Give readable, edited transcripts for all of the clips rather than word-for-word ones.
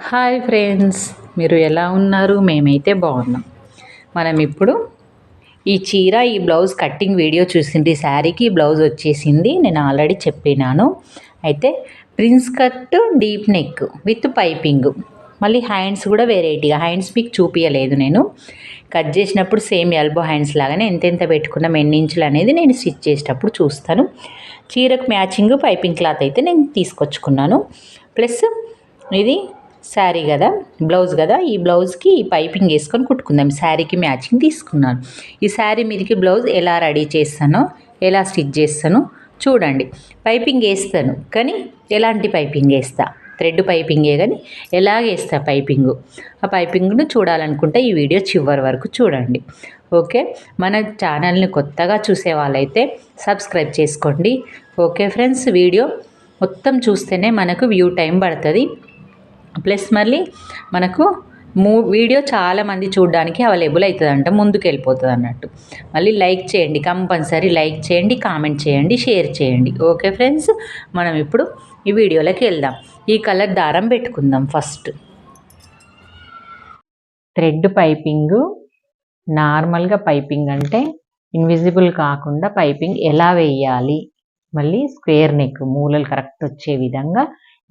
Hi friends, మీరు ఎలా ఉన్నారు? మేమైతే బాగున్నాం. మనం ఇప్పుడు ఈ చీర ఈ బ్లౌజ్ కట్టింగ్ వీడియో చూసింది. శారీకి బ్లౌజ్ వచ్చేసింది, నేను ఆల్రెడీ చెప్పినాను. అయితే prince cut deep neck with piping, మళ్ళీ హ్యాండ్స్ కూడా వెరైటీగా. హ్యాండ్స్ మీకు చూపించలేదు నేను. కట్ చేసినప్పుడు సేమ్ ఎల్బో హ్యాండ్స్ లాగానే ఎంతెంత పెట్టుకున్నాం, ఎన్ని ఇంచులు అనేది నేను స్టిచ్ చేసేటప్పుడు చూస్తాను. చీరకు మ్యాచింగ్ పైపింగ్ క్లాత్ అయితే నేను తీసుకొచ్చుకున్నాను. ప్లస్ ఇది శారీ కదా, బ్లౌజ్ కదా, ఈ బ్లౌజ్కి ఈ పైపింగ్ వేసుకొని కుట్టుకుందాం. శారీకి మ్యాచింగ్ తీసుకున్నాను. ఈ శారీ మీదకి బ్లౌజ్ ఎలా రెడీ చేస్తానో, ఎలా స్టిచ్ చేస్తానో చూడండి. పైపింగ్ వేస్తాను, కానీ ఎలాంటి పైపింగ్ వేస్తా, థ్రెడ్ పైపింగే, కానీ ఎలాగేస్తా పైపింగు, ఆ పైపింగ్ను చూడాలనుకుంటే ఈ వీడియో చివరి వరకు చూడండి. ఓకే, మన ఛానల్ని కొత్తగా చూసే వాళ్ళైతే సబ్స్క్రైబ్ చేసుకోండి. ఓకే ఫ్రెండ్స్, వీడియో మొత్తం చూస్తేనే మనకు వ్యూ టైం పడుతుంది. ప్లస్ మళ్ళీ మనకు వీడియో చాలామంది చూడడానికి అవైలబుల్ అవుతుందంట, ముందుకు వెళ్ళిపోతుంది అన్నట్టు. మళ్ళీ లైక్ చేయండి, కంపల్సరీ లైక్ చేయండి, కామెంట్ చేయండి, షేర్ చేయండి. ఓకే ఫ్రెండ్స్, మనం ఇప్పుడు ఈ వీడియోలోకి వెళ్దాం. ఈ కలర్ దారం పెట్టుకుందాం. ఫస్ట్ థ్రెడ్ పైపింగ్, నార్మల్గా పైపింగ్ అంటే ఇన్విజిబుల్ కాకుండా పైపింగ్ ఎలా వేయాలి, మళ్ళీ స్క్వేర్ నెక్ మూలలు కరెక్ట్ వచ్చే విధంగా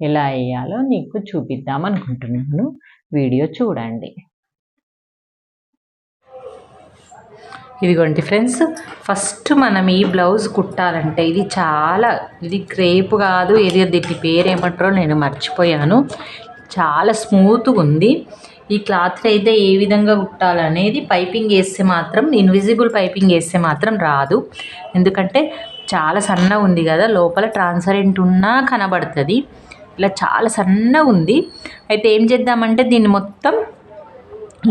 ఎలా వేయాలో నీకు చూపిద్దాం అనుకుంటున్నాను. వీడియో చూడండి. ఇదిగోండి ఫ్రెండ్స్, ఫస్ట్ మనం ఈ బ్లౌజ్ కుట్టాలంటే ఇది క్రేప్ కాదు, దీని పేరు ఏమంటారో నేను మర్చిపోయాను. చాలా స్మూత్గా ఉంది. ఈ క్లాత్ అయితే ఏ విధంగా కుట్టాలనేది పైపింగ్ వేస్తే మాత్రం, ఇన్విజిబుల్ పైపింగ్ వేస్తే మాత్రం రాదు. ఎందుకంటే చాలా సన్నగా ఉంది కదా, లోపల ట్రాన్స్పరెంట్ ఉన్నా కనబడుతుంది. ఇలా చాలా సన్నగా ఉంది. అయితే ఏం చేద్దామంటే దీన్ని మొత్తం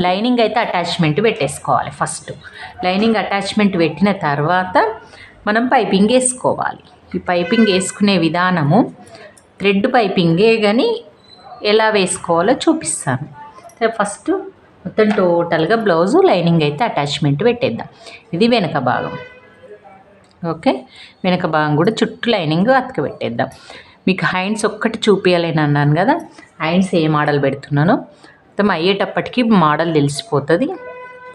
లైనింగ్ అయితే అటాచ్మెంట్ పెట్టేసుకోవాలి. ఫస్ట్ లైనింగ్ అటాచ్మెంట్ పెట్టిన తర్వాత మనం పైపింగ్ వేసుకోవాలి. ఈ పైపింగ్ వేసుకునే విధానము థ్రెడ్ పైపింగే, కానీ ఎలా వేసుకోవాలో చూపిస్తాను. ఫస్ట్ మొత్తం టోటల్గా బ్లౌజు లైనింగ్ అయితే అటాచ్మెంట్ పెట్టేద్దాం. ఇది వెనక భాగం. ఓకే, వెనక భాగం కూడా చుట్టూ లైనింగ్ అతకబెట్టేద్దాం. మీకు హ్యాండ్స్ ఒక్కటి చూపించాలని అన్నాను కదా, హ్యాండ్స్ ఏ మోడల్ పెడుతున్నానో మొత్తం అయ్యేటప్పటికి మోడల్ తెలిసిపోతుంది.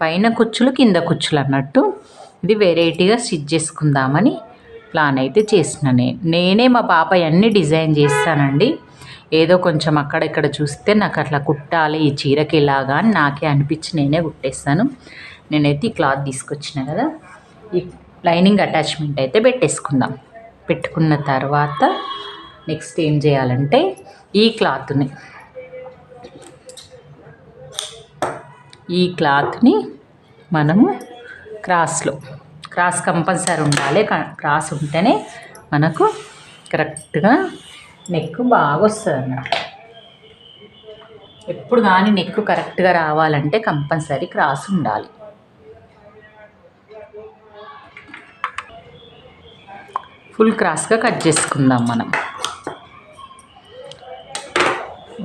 పైన కుచ్చులు కింద కుచ్చులు అన్నట్టు ఇది వెరైటీగా స్టిచ్ చేసుకుందామని ప్లాన్ అయితే చేసిన. నేనే మా పాప అన్నీ డిజైన్ చేస్తానండి. ఏదో కొంచెం అక్కడెక్కడ చూస్తే నాకు అట్లా కుట్టాలి ఈ చీరకి ఇలాగా అని నాకే అనిపించి నేనే కుట్టేస్తాను. నేనైతే ఈ క్లాత్ తీసుకొచ్చిన కదా, ఈ లైనింగ్ అటాచ్మెంట్ అయితే పెట్టేసుకుందాం. పెట్టుకున్న తర్వాత నెక్స్ట్ ఏం చేయాలంటే ఈ క్లాత్ని మనము క్రాస్ కంపల్సరీ ఉండాలి. క్రాస్ ఉంటేనే మనకు కరెక్ట్గా నెక్ బాగా వస్తుంది అన్నమాట. ఎప్పుడు కానీ నెక్ కరెక్ట్గా రావాలంటే కంపల్సరీ క్రాస్ ఉండాలి. ఫుల్ క్రాస్గా కట్ చేసుకుందాం మనం.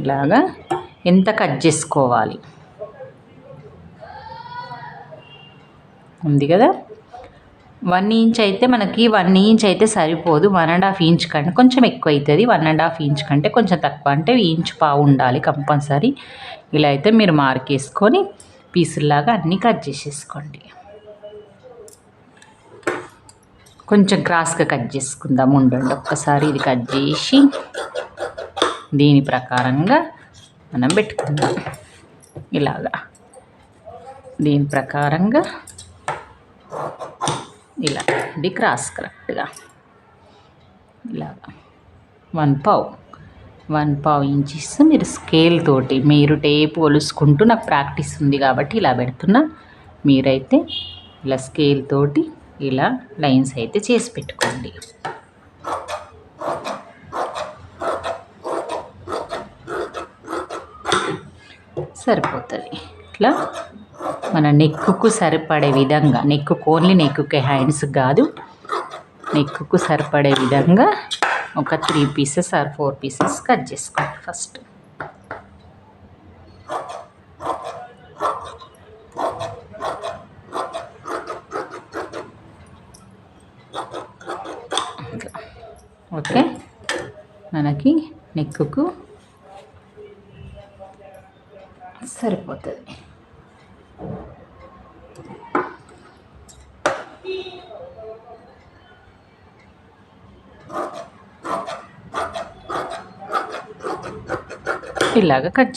ఇలాగా ఎంత కట్ చేసుకోవాలి ఉంది కదా. 1 ఇంచ్ అయితే మనకి 1 ఇంచ్ అయితే సరిపోదు. 1.5 ఇంచ్ కంటే కొంచెం ఎక్కువ అవుతుంది. 1.5 ఇంచ్ కంటే కొంచెం తక్కువ, అంటే 1.5 ఇంచ్ ఉండాలి కంపల్సరీ. ఇలా అయితే మీరు మార్క్ వేసుకొని పీసుల్లాగా అన్నీ కట్ చేసేసుకోండి. కొంచెం క్రాస్గా కట్ చేసుకుందాం. ఉండండి ఒక్కసారి ఇది కట్ చేసి దీని ప్రకారంగా మనం పెట్టుకుందాం. ఇలాగా దీని ప్రకారంగా ఇలా ఇది క్రాస్ కరెక్ట్గా ఇలాగా 1.5 ఇంచెస్ మీరు స్కేల్ తోటి, మీరు టేప్ ఒలుసుకుంటూ, నాకు ప్రాక్టీస్ ఉంది కాబట్టి ఇలా పెడుతున్నా. మీరైతే ఇలా స్కేల్ తోటి ఇలా లైన్స్ అయితే చేసి పెట్టుకోండి. సరిపోతుంది. ఇట్లా మన నెక్కు సరిపడే విధంగా, ఓన్లీ నెక్కు హ్యాండ్స్ కాదు, నెక్కు సరిపడే విధంగా ఒక 3 పీసెస్ ఆర్ 4 పీసెస్ కట్ చేసుకోండి ఫస్ట్. ఓకే, మనకి నెక్కు సరిపోతుంది. ఇలాగ కట్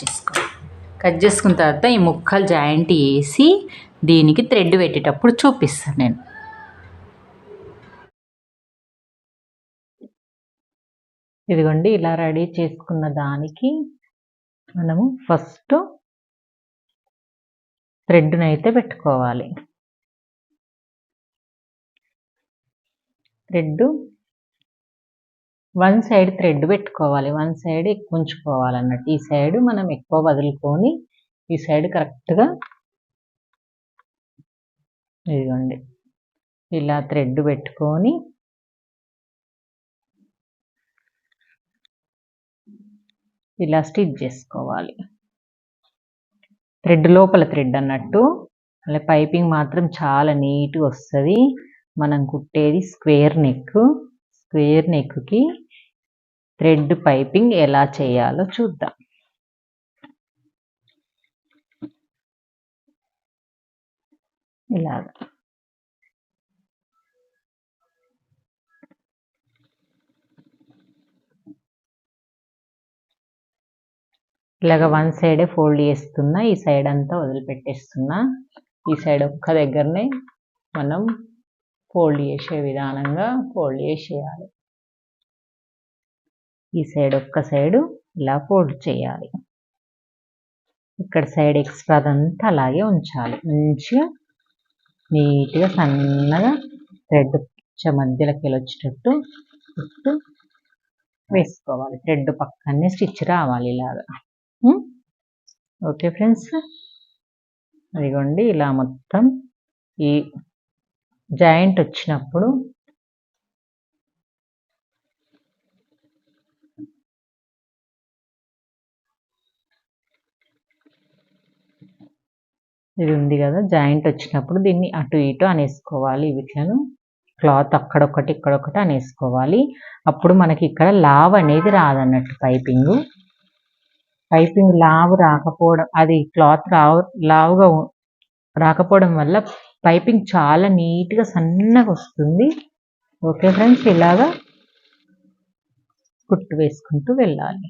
చేసుకున్న తర్వాత ఈ ముక్కలు జాయింట్ వేసి దీనికి థ్రెడ్ పెట్టేటప్పుడు చూపిస్తాను నేను. ఇదిగోండి, ఇలా రెడీ చేసుకున్న దానికి మనము ఫస్ట్ థ్రెడ్ని అయితే పెట్టుకోవాలి. థ్రెడ్ వన్ సైడ్ థ్రెడ్ పెట్టుకోవాలి, వన్ సైడ్ ఎక్కువ ఉంచుకోవాలన్నట్టు. ఈ సైడ్ మనం ఎక్కువ వదులుకొని ఈ సైడ్ కరెక్ట్గా ఇదిగోండి ఇలా థ్రెడ్ పెట్టుకొని ఇలా స్టిచ్ చేసుకోవాలి. థ్రెడ్ లోపల థ్రెడ్ అన్నట్టు. అలా పైపింగ్ మాత్రం చాలా నీట్గా వస్తుంది. మనం కుట్టేది స్క్వేర్ నెక్. స్క్వేర్ నెక్కి థ్రెడ్ పైపింగ్ ఎలా చేయాలో చూద్దాం. ఇలాగా వన్ సైడే ఫోల్డ్ చేస్తున్నా, ఈ సైడ్ అంతా వదిలిపెట్టేస్తున్నా. ఈ సైడ్ ఒక్క దగ్గరనే మనం ఫోల్డ్ చేసే విధానంగా ఫోల్డ్ చేసేయాలి. ఈ సైడ్ ఒక్క సైడు ఇలా ఫోల్డ్ చేయాలి. ఇక్కడ సైడ్ ఎక్స్ట్రాదంతా అలాగే ఉంచాలి. మంచిగా నీట్గా సన్నగా థ్రెడ్ మధ్యలోకి వెళ్ళొచ్చేటట్టు చుట్టూ వేసుకోవాలి. థ్రెడ్ పక్కనే స్టిచ్ రావాలి ఇలాగా. ఓకే ఫ్రెండ్స్, అదిగోండి ఇలా మొత్తం ఈ జాయింట్ వచ్చినప్పుడు ఇది ఉంది కదా, జాయింట్ వచ్చినప్పుడు దీన్ని అటు ఇటు అనేసుకోవాలి. వీటిలను క్లాత్ అక్కడొకటి ఇక్కడొకటి అనేసుకోవాలి. అప్పుడు మనకి ఇక్కడ లావ్ అనేది రాదన్నట్టు. పైపింగ్ లావు రాకపోవడం, అది క్లాత్ లావుగా రాకపోవడం వల్ల పైపింగ్ చాలా నీట్గా సన్నగా వస్తుంది. ఓకే ఫ్రెండ్స్, ఇలాగా కుట్టు వేసుకుంటూ వెళ్ళాలి.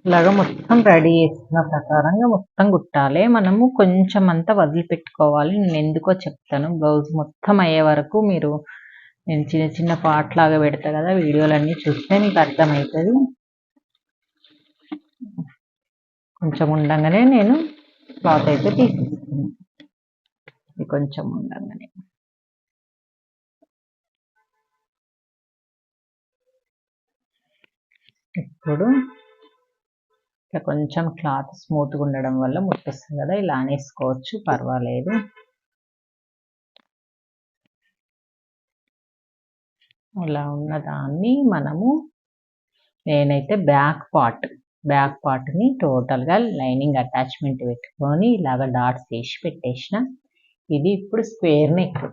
ఇలాగా మొత్తం రెడీ చేసుకున్న ప్రకారంగా మొత్తం కుట్టాలి. మనము కొంచెం అంతా వదిలిపెట్టుకోవాలి. నేను ఎందుకో చెప్తాను. బ్లౌజ్ మొత్తం అయ్యే వరకు నేను చిన్న చిన్న పార్ట్ లాగా పెడతా కదా, వీడియోలన్నీ చూస్తే మీకు అర్థమవుతుంది. కొంచెం ఉండగానే నేను క్లాత్ అయితే తీసేస్తాను. ఇది కొంచెం ఉండగానే ఇప్పుడు కొంచెం క్లాత్ స్మూత్గా ఉండడం వల్ల ముట్టొస్తుంది కదా, ఇలా అనేసుకోవచ్చు, పర్వాలేదు. అలా ఉన్నదాన్ని నేనైతే బ్యాక్ పార్ట్ని టోటల్గా లైనింగ్ అటాచ్మెంట్ పెట్టుకొని ఇలాగ డాట్స్ వేసి పెట్టేసిన. ఇది ఇప్పుడు స్క్వేర్ నెక్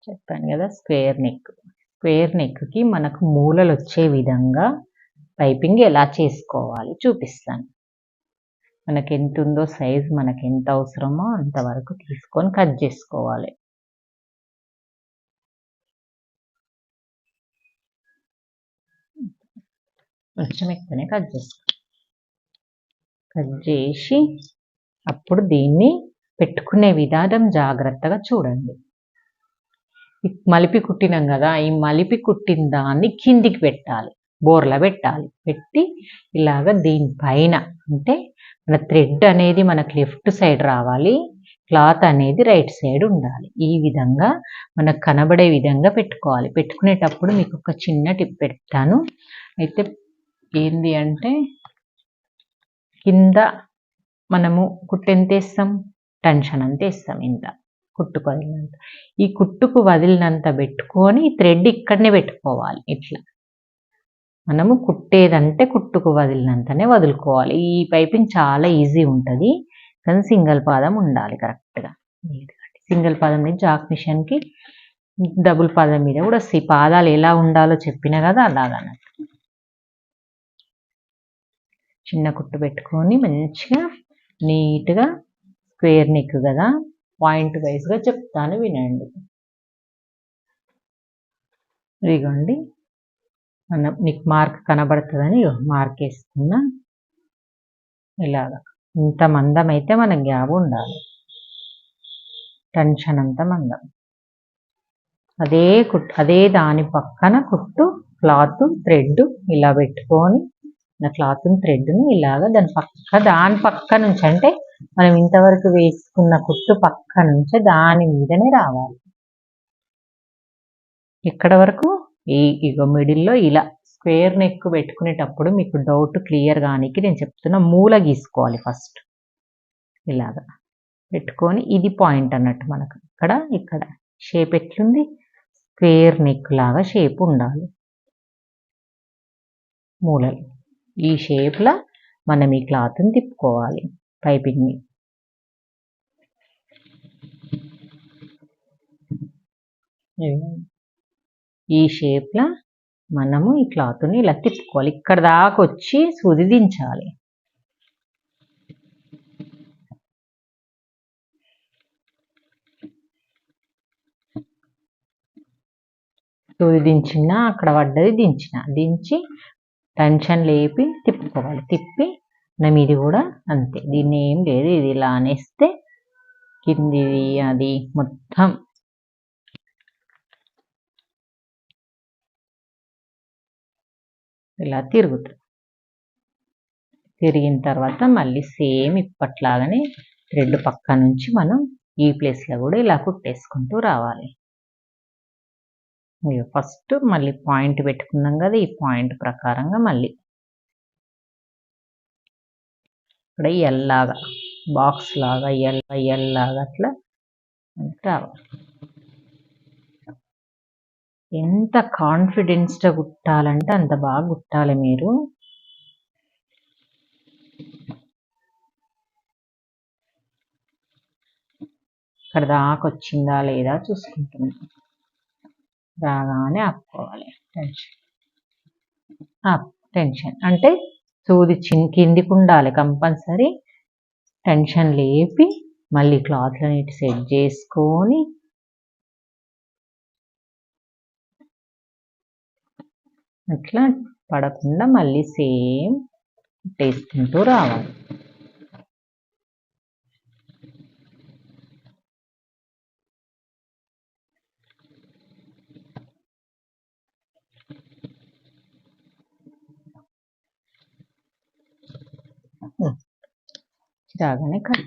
చెప్పాను కదా. స్క్వేర్ నెక్కి మనకు మూలలు వచ్చే విధంగా పైపింగ్ ఎలా చేసుకోవాలి చూపిస్తాను. మనకి ఎంత ఉందో సైజ్, మనకి ఎంత అవసరమో అంతవరకు తీసుకొని కట్ చేసుకోవాలి. కొంచెం ఎక్కువనే కట్ చేసి అప్పుడు దీన్ని పెట్టుకునే విధానం జాగ్రత్తగా చూడండి. మలిపి కుట్టినాం కదా, ఈ మలిపి కుట్టిన దాన్ని కిందికి పెట్టాలి, బోర్లా పెట్టి ఇలాగ దీనిపైన, అంటే మన థ్రెడ్ అనేది మనకు లెఫ్ట్ సైడ్ రావాలి, క్లాత్ అనేది రైట్ సైడ్ ఉండాలి. ఈ విధంగా మనకు కనబడే విధంగా పెట్టుకోవాలి. పెట్టుకునేటప్పుడు మీకు ఒక చిన్న టిప్ పెడతాను. అయితే ఏంది అంటే, కింద మనము కుట్టు ఎంత వేస్తాం, టెన్షన్ అంత వేస్తాం, ఇంత కుట్టుకు వదిలినంత. ఈ కుట్టుకు వదిలినంత పెట్టుకొని థ్రెడ్ ఇక్కడనే పెట్టుకోవాలి. ఇట్లా మనము కుట్టేదంటే కుట్టుకు వదిలినంతనే వదులుకోవాలి. ఈ పైపింగ్ చాలా ఈజీ ఉంటుంది, కానీ సింగిల్ పాదం ఉండాలి కరెక్ట్గా నీట్గా. సింగిల్ పాదం నుంచి జాక్ మిషన్కి డబుల్ పాదం మీద కూడా వస్తాయి. పాదాలు ఎలా ఉండాలో చెప్పినా కదా అలాగన్నట్టు. చిన్న కుట్టు పెట్టుకొని మంచిగా నీట్గా స్క్వేర్ నెక్ కదా, పాయింట్ వైజ్గా చెప్తాను వినండి. ఇదిగోండి నీకు మార్క్ కనబడుతుందని మార్క్ వేసుకున్నా. ఇలాగా ఇంత మందం అయితే మన గ్యాప్ ఉండాలి, టెన్షన్ అంత మందం. అదే దాని పక్కన కుట్టు క్లాత్ థ్రెడ్ ఇలా పెట్టుకొని క్లాత్ థ్రెడ్ను ఇలాగా దాని పక్క నుంచి, అంటే మనం ఇంతవరకు వేసుకున్న కుట్టు పక్క నుంచి దాని మీదనే రావాలి. ఇక్కడ వరకు ఇగో మిడిల్లో ఇలా స్క్వేర్ నెక్ పెట్టుకునేటప్పుడు మీకు డౌట్ క్లియర్ కానీకి నేను చెప్తున్నా, మూల గీసుకోవాలి ఫస్ట్. ఇలాగా పెట్టుకొని ఇది పాయింట్ అన్నట్టు మనకు ఇక్కడ షేప్ ఎట్లుంది, స్క్వేర్ నెక్ లాగా షేప్ ఉండాలి. మూలలు ఈ షేప్లో మనం ఈ క్లాత్ని తిప్పుకోవాలి పైపింగ్ని. ఈ షేప్లో మనము ఈ క్లాత్ని ఇలా తిప్పుకోవాలి. ఇక్కడ దాకా వచ్చి సూది దించాలి. సూది దించినా అక్కడ పడ్డది దించి టెన్షన్ లేపి తిప్పుకోవాలి. తిప్పి ఇది కూడా అంతే, దీన్ని ఏం లేదు, ఇది ఇలా అనేస్తే కిందిది అది మొత్తం ఇలా తిరిగిన తర్వాత మళ్ళీ సేమ్ ఇప్పట్లాగానే థ్రెడ్ పక్క నుంచి మనం ఈ ప్లేస్లో కూడా ఇలా కుట్టేసుకుంటూ రావాలి. ఫస్ట్ మళ్ళీ పాయింట్ పెట్టుకున్నాం కదా, ఈ పాయింట్ ప్రకారంగా మళ్ళీ ఇక్కడ ఎల్లాగా బాక్స్ లాగా ఎల్లాగా అట్లా రావాలి. ఎంత కాన్ఫిడెన్స్గా కుట్టాలంటే అంత బాగా కుట్టాలి మీరు. ఇక్కడ దాకా వచ్చిందా లేదా చూసుకుంటున్నాం. రాగానే ఆపుకోవాలి. టెన్షన్ అంటే సూది కిందికి ఉండాలి కంపల్సరీ. టెన్షన్ లేపి మళ్ళీ క్లాత్లని సెట్ చేసుకొని అట్లా పడకుండా మళ్ళీ సేమ్ వేసుకుంటూ రావాలి. రాగానే కట్.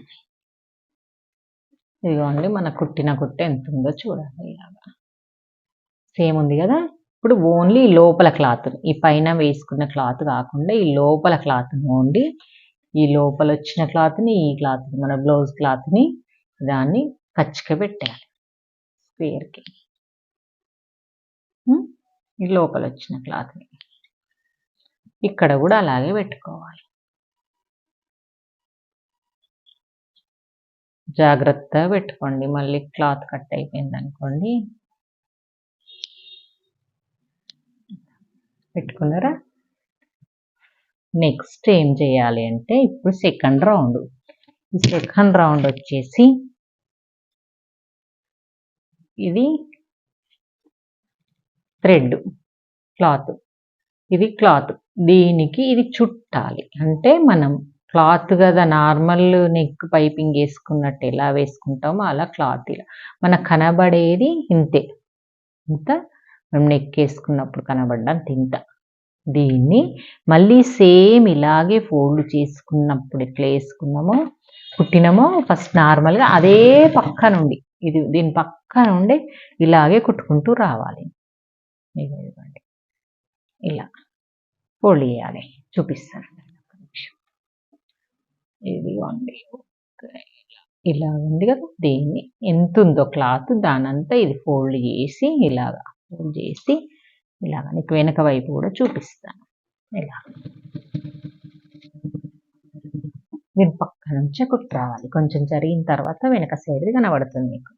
ఇదిగోండి మన కుట్టిన కుట్టు ఎంత ఉందో చూడాలి. ఇలాగా సేమ్ ఉంది కదా. ఇప్పుడు ఓన్లీ లోపల క్లాత్, ఈ పైన వేసుకున్న క్లాత్ కాకుండా ఈ లోపల క్లాత్ ఓన్లీ ఈ లోపల వచ్చిన క్లాత్ని, ఈ క్లాత్ని మన బ్లౌజ్ క్లాత్ని దాన్ని కచ్చిక పెట్టాలి స్క్వేర్కి. ఈ లోపల వచ్చిన క్లాత్ని ఇక్కడ కూడా అలాగే పెట్టుకోవాలి. జాగ్రత్తగా పెట్టుకోండి, మళ్ళీ క్లాత్ కట్ అయిపోయింది అనుకోండి. పెట్టుకున్నారా? నెక్స్ట్ ఏం చేయాలి అంటే ఇప్పుడు సెకండ్ రౌండ్. ఈ సెకండ్ రౌండ్ వచ్చేసి ఇది థ్రెడ్ క్లాత్, ఇది క్లాత్, దీనికి ఇది చుట్టాలి. అంటే మనం క్లాత్ కదా నార్మల్ నెక్ పైపింగ్ వేసుకున్నట్టు ఎలా వేసుకుంటామో అలా క్లాత్ ఇలా మనకు కనబడేది ఇంతే, ఇంత మనం నెక్ వేసుకున్నప్పుడు కనబడ్డంత ఇంత. దీన్ని మళ్ళీ సేమ్ ఇలాగే ఫోల్డ్ చేసుకున్నప్పుడు ఎట్లా వేసుకున్నామో కుట్టినామో ఫస్ట్ నార్మల్గా అదే పక్క నుండి దీని పక్క నుండి ఇలాగే కుట్టుకుంటూ రావాలి. ఇలా ఫోల్డ్ చేయాలి, చూపిస్తాను. ఇదిగోండి ఇలా ఉంది కదా, దీన్ని ఎంత ఉందో క్లాత్ దానంతా ఇది ఫోల్డ్ చేసి ఇలాగా ఫోల్డ్ చేసి ఇలాగా నీకు వెనక వైపు కూడా చూపిస్తాను. ఇలా దీని పక్క నుంచే కుట్టు రావాలి. కొంచెం జరిగిన తర్వాత వెనక సైడ్ కనబడుతుంది మీకు.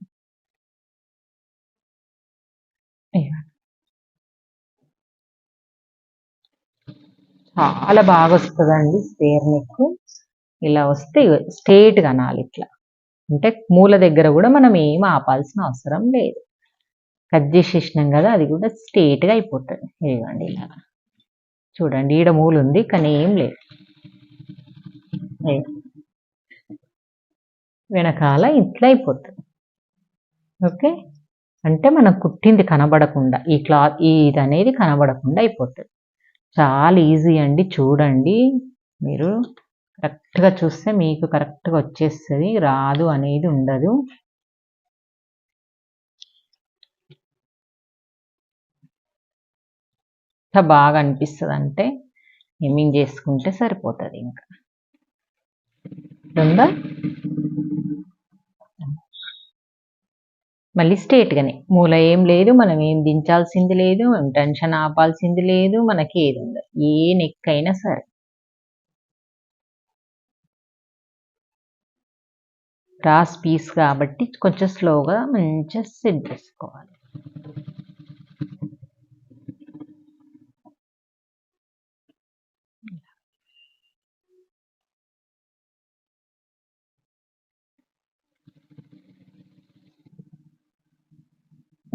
చాలా బాగా వస్తుందండి స్క్వేర్ నెక్. ఇలా వస్తే స్ట్రేట్గా అనాలి ఇట్లా. అంటే మూల దగ్గర కూడా మనం ఏం ఆపాల్సిన అవసరం లేదు. కట్ చేసేసినాం కదా, అది కూడా స్ట్రేట్గా అయిపోతుంది. ఇదిగోండి ఇలా చూడండి, ఈడ మూల ఉంది కానీ ఏం లేదు. వెనకాల ఇట్లా అయిపోతుంది. ఓకే, అంటే మనం కుట్టింది కనబడకుండా, ఈ క్లాత్ ఇది అనేది కనబడకుండా అయిపోతుంది. చాలా ఈజీ అండి, చూడండి. మీరు కరెక్ట్గా చూస్తే మీకు కరెక్ట్గా వచ్చేస్తుంది, రాదు అనేది ఉండదు. ఎంత బాగా అనిపిస్తుంది అంటే హెమ్మింగ్ చేసుకుంటే సరిపోతుంది. ఇంకా ఉందా, మళ్ళీ స్ట్రేట్గానే మూల ఏం లేదు, మనం ఏం దించాల్సింది లేదు, టెన్షన్ ఆపాల్సింది లేదు, మనకి ఏది ఉండదు. ఏ నెక్ అయినా సరే. క్రాస్ పీస్ కాబట్టి కొంచెం స్లోగా మంచిగా సెట్ చేసుకోవాలి.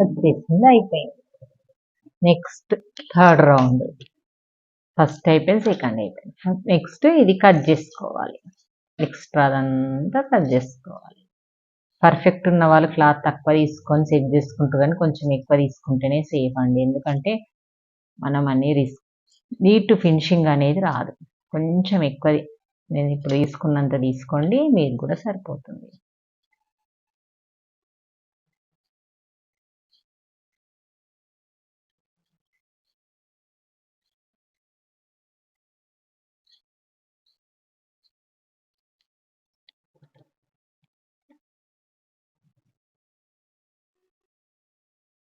వచ్చేసింది, అయిపోయింది. Next third round. ఫస్ట్ అయిపోయింది, సెకండ్ అయిపోయింది. నెక్స్ట్ ఇది కట్ చేసుకోవాలి. ఎక్స్ట్రా అదంతా కట్ చేసుకోవాలి. పర్ఫెక్ట్ ఉన్న వాళ్ళు క్లాత్ తక్కువ తీసుకొని సెట్ చేసుకుంటారు, కానీ కొంచెం ఎక్కువ తీసుకుంటేనే సేఫ్ అండి. ఎందుకంటే మనం అన్ని నీట్ ఫినిషింగ్ అనేది రాదు. కొంచెం ఎక్కువ, నేను ఇప్పుడు తీసుకున్నంత తీసుకోండి, మీకు కూడా సరిపోతుంది.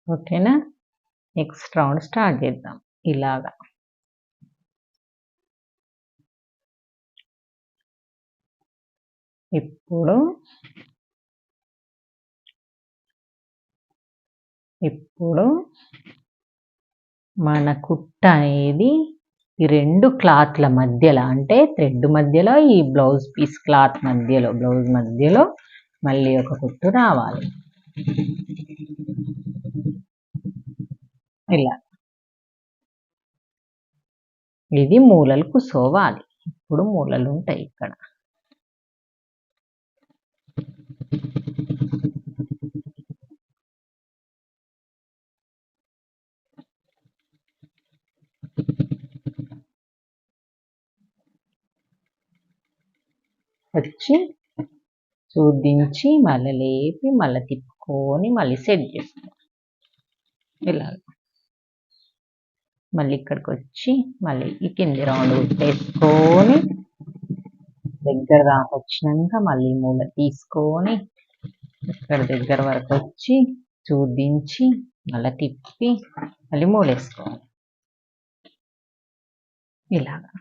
ఓకేనా, నెక్స్ట్ రౌండ్ స్టార్ట్ చేద్దాం. ఇలాగా ఇప్పుడు మన కుట్ట అనేది ఈ రెండు క్లాత్ల మధ్యలో, అంటే థ్రెడ్ మధ్యలో, ఈ బ్లౌజ్ పీస్ క్లాత్ మధ్యలో, బ్లౌజ్ మధ్యలో మళ్ళీ ఒక కుట్టు రావాలి. ఇలా ఇది మూలలు కూర్చోవాలి. ఇప్పుడు మూలలు ఉంటాయి ఇక్కడ. వచ్చి చూడించి మళ్ళీ లేపి మళ్ళీ తిప్పుకొని మళ్ళీ సెట్ చేస్తాం. ఇలా మళ్ళీ ఇక్కడికి వచ్చి మళ్ళీ ఈ కింది రౌండ్ వేసుకొని దగ్గర దాకా వచ్చినాక మళ్ళీ మూల తీసుకొని ఇక్కడ దగ్గర వరకు వచ్చి చూడించి మళ్ళీ తిప్పి మళ్ళీ మూల వేసుకోవాలి. ఇలాగా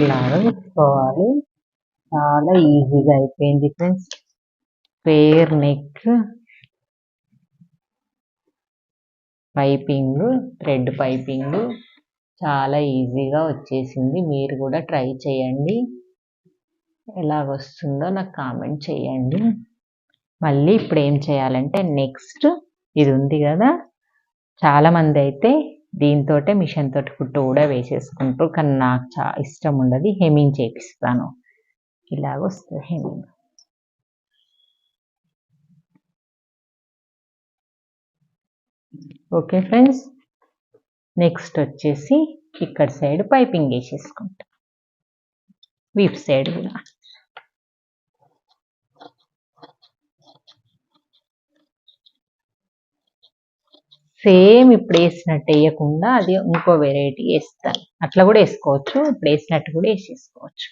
ఇలాగా కుట్టుకోవాలి. చాలా ఈజీగా అయిపోయింది friends. Square neck, piping, thread piping చాలా ఈజీగా వచ్చేసింది. మీరు కూడా ట్రై చేయండి, ఎలాగొస్తుందో నాకు కామెంట్ చేయండి. మళ్ళీ ఇప్పుడు ఏం చేయాలంటే నెక్స్ట్ ఇది ఉంది కదా, చాలామంది అయితే దీంతో మిషన్ తోటి కుట్టు కూడా వేసేసుకుంటారు, కానీ నాకు చాలా ఇష్టం ఉండదు. హెమ్మింగ్ చేపిస్తాను. ఇలాగొస్తుంది హెమ్మింగ్. ఓకే ఫ్రెండ్స్, నెక్స్ట్ వచ్చేసి ఇక్కడ సైడ్ పైపింగ్ వేసేసుకుంటాం, వీప్ సైడ్ కూడా. సేమ్ ఇప్పుడు వేసినట్టు వేయకుండా అది ఇంకో వెరైటీ వేస్తాను. అట్లా కూడా వేసుకోవచ్చు, ఇప్పుడు వేసినట్టు కూడా వేసేసుకోవచ్చు.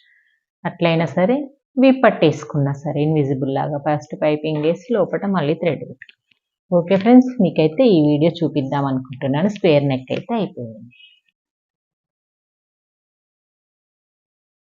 అట్లయినా సరే వీప్ పట్టేసుకున్నా సరే ఇన్విజిబుల్ లాగా ఫస్ట్ పైపింగ్ వేసి లోపల మళ్ళీ థ్రెడ్ పెట్టి. ఓకే ఫ్రెండ్స్, మీకైతే ఈ వీడియో చూపిద్దాం అనుకుంటున్నాను. స్క్వేర్ నెక్ అయితే అయిపోయింది.